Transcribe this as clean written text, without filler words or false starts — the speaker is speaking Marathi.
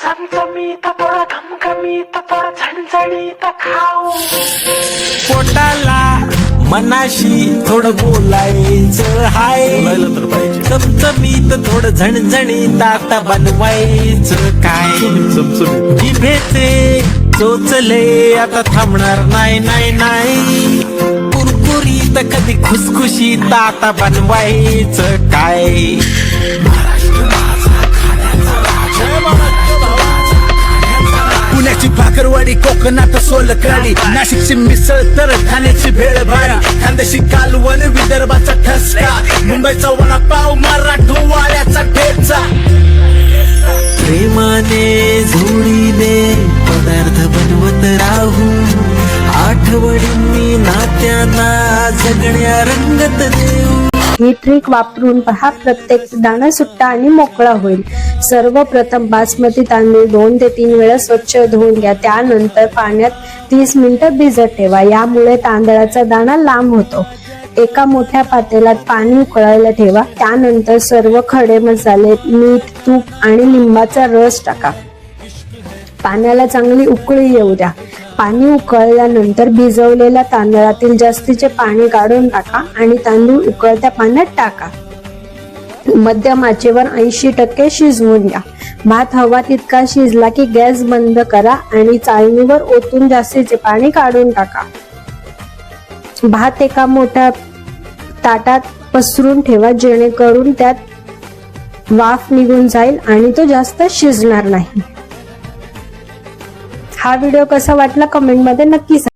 चमचमीत थोडा खमखमीत थोडा झणझणीत खाऊ. पोटाला मनाशी थोडं बोलायचं हाय, चमचमीत थोडं झणझणीत आता बनवायचं काय. जिभेचे चोचले आता थांबणार नाही नाही नाही, कुरकुरीत कधी खुसखुशीत आता बनवायचं काय. पुण्याची भाकरवाडी, कोकणात सोलकढी, नाशिकची मिसळ तर ठाण्याची भेळ भारी, खानदेशी कालवण, विदर्भाचा ठसका, मुंबईचा वडापाव, मराठवाड्याचा ठेचा. प्रेमाने जोडीने पदार्थ बनवत राहू, आठवणींनी नात्यांना जगण्या रंगत देऊ. ही ट्रिक वापरून पहा, प्रत्येक दाणा सुट्टा आणि मोकळा होईल. सर्वप्रथम बासमती तांदूळ 2 ते 3 वेळा स्वच्छ धुवून घ्या. त्यानंतर पाण्यात 30 मिनिटं भिजत ठेवा. यामुळे तांदळाचा दाणा लांब होतो. एका मोठ्या पातेल्यात पाणी उकळायला ठेवा. त्यानंतर सर्व खडे मसाले, मीठ, तूप आणि लिंबाचा रस टाका. पाण्याला चांगली उकळी येऊ द्या. पाणी उकळल्यानंतर भिजवलेल्या तांदळातील जास्तीचे पाणी काढून टाका आणि तांदूळ उकळत्या पाण्यात टाका. मध्यम आचेवर 80% शिजवून घ्या. भात हवा तितका शिजला की गॅस बंद करा आणि चाळणीवर ओतून जास्तीचे पाणी काढून टाका. भात एका मोठ्या ताटात पसरून ठेवा, जेणेकरून त्यात वाफ निघून जाईल आणि तो जास्त शिजणार नाही. हा व्हिडिओ कसा वाटला कमेंट मध्ये नक्की सांगा.